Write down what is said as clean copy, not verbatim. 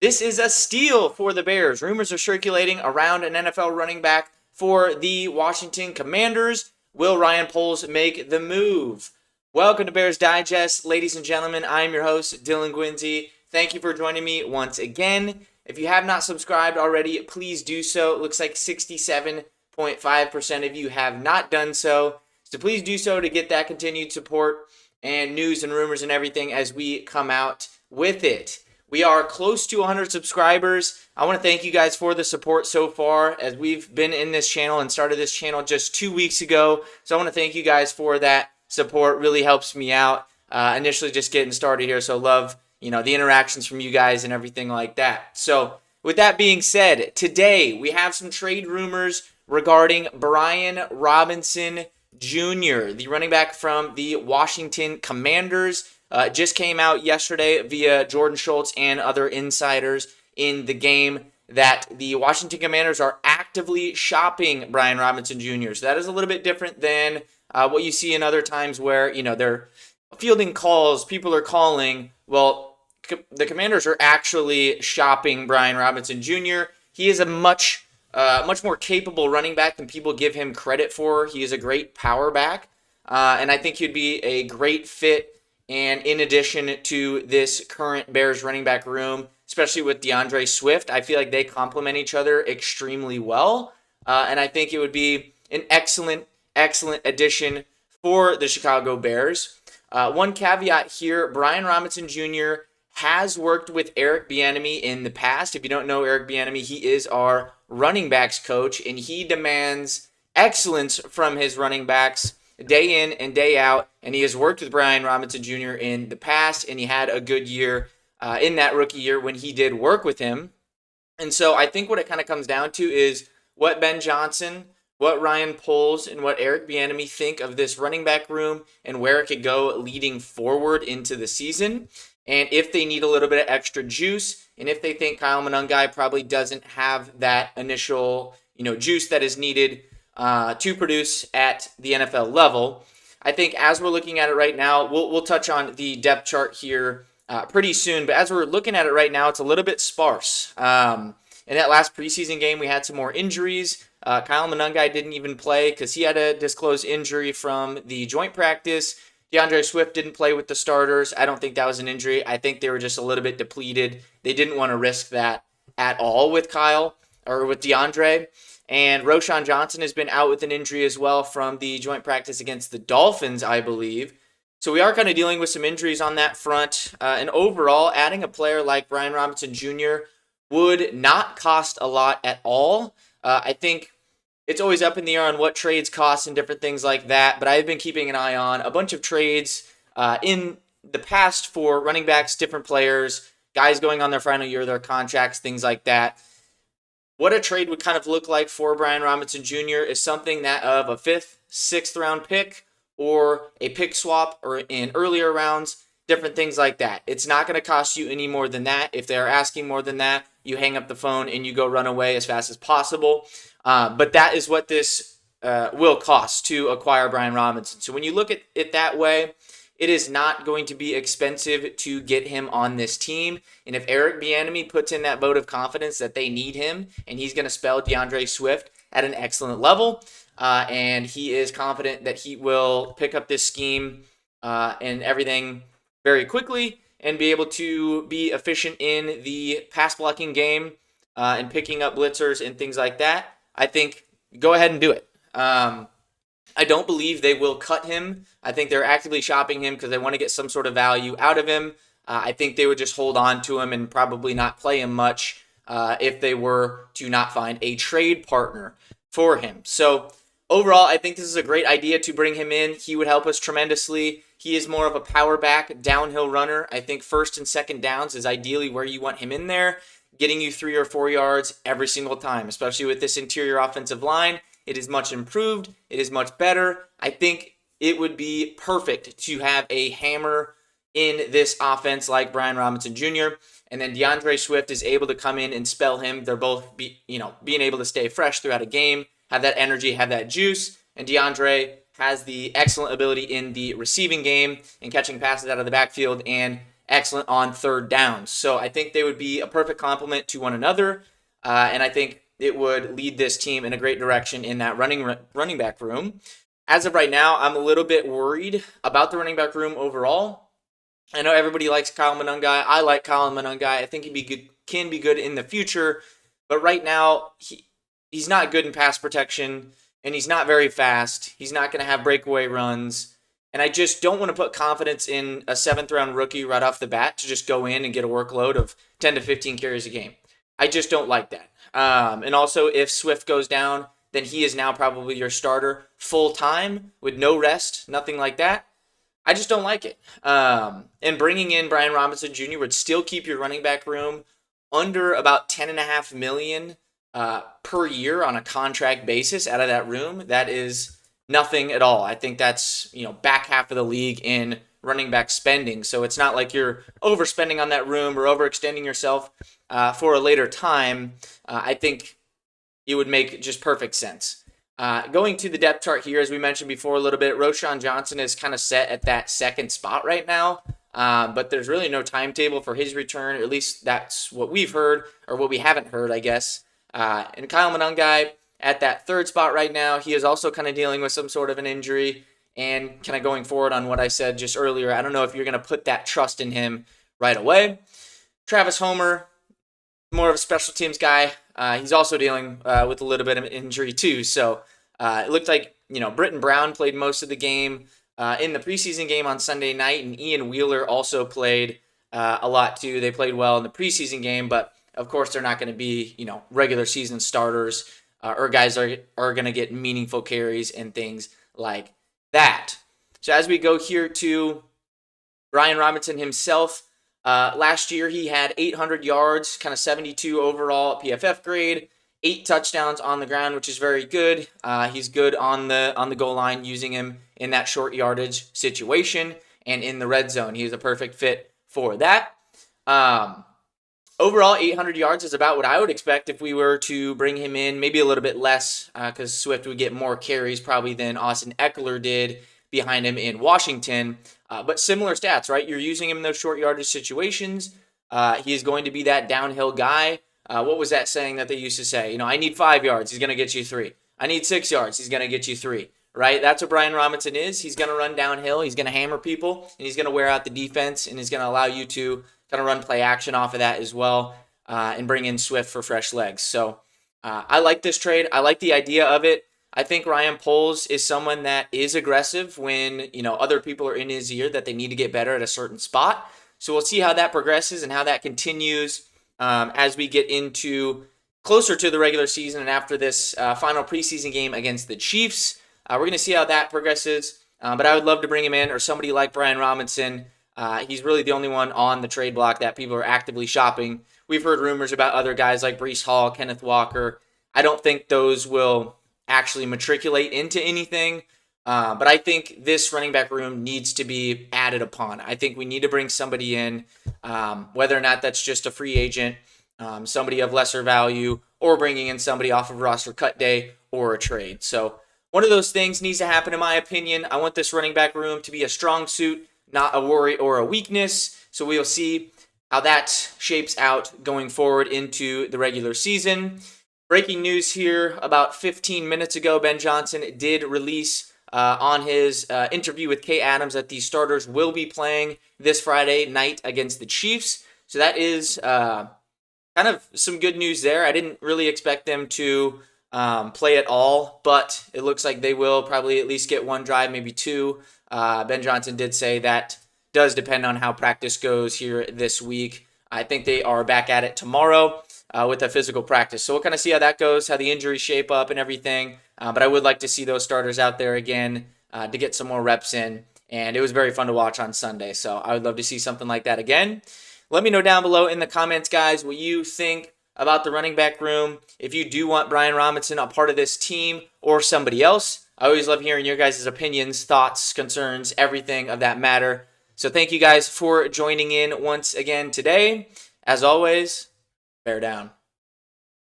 This is a steal for the Bears. Rumors are circulating around an NFL running back for the Washington Commanders. Will Ryan Poles make the move? Welcome to Bears Digest. Ladies and gentlemen, I'm your host, Dylan Guinzy. Thank you for joining me once again. If you have not subscribed already, please do so. It looks like 67.5% of you have not done so. So please do so to get that continued support and news and rumors and everything as we come out with it. We are close to 100 subscribers. I want to thank you guys for the support so far, as we've been in this channel and started this channel just 2 weeks ago. So I want to thank you guys for that support. Really helps me out. Initially just getting started here, so love the interactions from you guys and everything like that. So with that being said, today we have some trade rumors regarding Brian Robinson Jr., the running back from the Washington Commanders. Just came out yesterday via Jordan Schultz and other insiders in the game that the Washington Commanders are actively shopping Brian Robinson Jr. So that is a little bit different than what you see in other times where, they're fielding calls, people are calling. Well, the Commanders are actually shopping Brian Robinson Jr. He is a much more capable running back than people give him credit for. He is a great power back, and I think he'd be a great fit. And in addition to this current Bears running back room, especially with DeAndre Swift, I feel like they complement each other extremely well. And I think it would be an excellent addition for the Chicago Bears. One caveat here, Brian Robinson Jr. has worked with Eric Bieniemy in the past. If you don't know Eric Bieniemy, he is our running backs coach, and he demands excellence from his running backs day in and day out, and he has worked with Brian Robinson Jr. in the past, and he had a good year in that rookie year when he did work with him. And so I think what it kind of comes down to is what Ben Johnson, what Ryan Poles, and what Eric Bieniemy think of this running back room and where it could go leading forward into the season, and if they need a little bit of extra juice, and if they think Kyle Monangai probably doesn't have that initial juice that is needed to produce at the NFL level. I think as we're looking at it right now, we'll touch on the depth chart here pretty soon, but as we're looking at it right now, it's a little bit sparse. In that last preseason game, we had some more injuries. Kyle Monangai didn't even play because he had a disclosed injury from the joint practice. DeAndre Swift didn't play with the starters. I don't think that was an injury. I think they were just a little bit depleted. They didn't want to risk that at all with Kyle or with DeAndre. And Roschon Johnson has been out with an injury as well from the joint practice against the Dolphins, I believe. So we are kind of dealing with some injuries on that front. And overall, adding a player like Brian Robinson Jr. would not cost a lot at all. I think it's always up in the air on what trades cost and different things like that. But I've been keeping an eye on a bunch of trades in the past for running backs, different players, guys going on their final year of their contracts, things like that. What a trade would kind of look like for Brian Robinson Jr. is something that of a 5th, 6th round pick or a pick swap or in earlier rounds, different things like that. It's not going to cost you any more than that. If they're asking more than that, you hang up the phone and you go run away as fast as possible. But that is what this will cost to acquire Brian Robinson. So when you look at it that way, it is not going to be expensive to get him on this team. And if Eric Bieniemy puts in that vote of confidence that they need him, and he's going to spell DeAndre Swift at an excellent level, and he is confident that he will pick up this scheme and everything very quickly and be able to be efficient in the pass blocking game and picking up blitzers and things like that, I think go ahead and do it. I don't believe they will cut him. I think they're actively shopping him because they want to get some sort of value out of him. I think they would just hold on to him and probably not play him much if they were to not find a trade partner for him. So overall, I think this is a great idea to bring him in. He would help us tremendously. He is more of a power back, downhill runner. I think first and second downs is ideally where you want him in there, getting you 3 or 4 yards every single time, especially with this interior offensive line. It is much improved. It is much better. I think it would be perfect to have a hammer in this offense like Brian Robinson Jr. And then DeAndre Swift is able to come in and spell him. They're both being able to stay fresh throughout a game, have that energy, have that juice. And DeAndre has the excellent ability in the receiving game and catching passes out of the backfield and excellent on third downs. So I think they would be a perfect complement to one another, and I think it would lead this team in a great direction in that running back room. As of right now, I'm a little bit worried about the running back room overall. I know everybody likes Kyle Monangai. I like Kyle Monangai. I think can be good in the future, but right now he's not good in pass protection, and he's not very fast. He's not going to have breakaway runs, and I just don't want to put confidence in a 7th-round rookie right off the bat to just go in and get a workload of 10 to 15 carries a game. I just don't like that. And also, if Swift goes down, then he is now probably your starter full-time with no rest, nothing like that. I just don't like it. And bringing in Brian Robinson Jr. would still keep your running back room under about $10.5 million per year on a contract basis out of that room. That is nothing at all. I think that's back half of the league in running back spending. So it's not like you're overspending on that room or overextending yourself for a later time. I think it would make just perfect sense. Going to the depth chart here, as we mentioned before a little bit, Roschon Johnson is kind of set at that second spot right now, but there's really no timetable for his return, or at least that's what we've heard, or what we haven't heard, I guess. And Kyle Monangai at that third spot right now. He is also kind of dealing with some sort of an injury, and kind of going forward on what I said just earlier, I don't know if you're going to put that trust in him right away. Travis Homer, more of a special teams guy. He's also dealing with a little bit of an injury too. So it looked like Britton Brown played most of the game in the preseason game on Sunday night, and Ian Wheeler also played a lot too. They played well in the preseason game, but of course they're not going to be regular season starters or guys are going to get meaningful carries and things like that. So as we go here to Brian Robinson himself. Last year, he had 800 yards, kind of 72 overall PFF grade, 8 touchdowns on the ground, which is very good. He's good on the goal line, using him in that short yardage situation and in the red zone. He's a perfect fit for that. Overall, 800 yards is about what I would expect if we were to bring him in, maybe a little bit less, because Swift would get more carries probably than Austin Eckler did behind him in Washington. But similar stats, right? You're using him in those short yardage situations. He is going to be that downhill guy. What was that saying that they used to say? I need 5 yards. He's going to get you 3. I need 6 yards. He's going to get you 3, right? That's what Brian Robinson is. He's going to run downhill. He's going to hammer people, and he's going to wear out the defense, and he's going to allow you to kind of run play action off of that as well, and bring in Swift for fresh legs. So I like this trade. I like the idea of it. I think Ryan Poles is someone that is aggressive when other people are in his ear that they need to get better at a certain spot. So we'll see how that progresses and how that continues as we get into closer to the regular season and after this final preseason game against the Chiefs. We're going to see how that progresses. But I would love to bring him in, or somebody like Brian Robinson. He's really the only one on the trade block that people are actively shopping. We've heard rumors about other guys like Breece Hall, Kenneth Walker. I don't think those will actually matriculate into anything. But I think this running back room needs to be added upon. I think we need to bring somebody in, whether or not that's just a free agent, somebody of lesser value, or bringing in somebody off of roster cut day or a trade. So one of those things needs to happen, in my opinion. I want this running back room to be a strong suit, not a worry or a weakness. So we'll see how that shapes out going forward into the regular season. Breaking news here, about 15 minutes ago, Ben Johnson did release on his interview with Kay Adams that the starters will be playing this Friday night against the Chiefs. So that is kind of some good news there. I didn't really expect them to play at all, but it looks like they will probably at least get one drive, maybe 2. Ben Johnson did say that does depend on how practice goes here this week. I think they are back at it tomorrow with a physical practice. So we'll kind of see how that goes, how the injuries shape up and everything. But I would like to see those starters out there again to get some more reps in. And it was very fun to watch on Sunday. So I would love to see something like that again. Let me know down below in the comments, guys, what you think about the running back room. If you do want Brian Robinson a part of this team or somebody else, I always love hearing your guys' opinions, thoughts, concerns, everything of that matter. So thank you guys for joining in once again today. As always, bear down.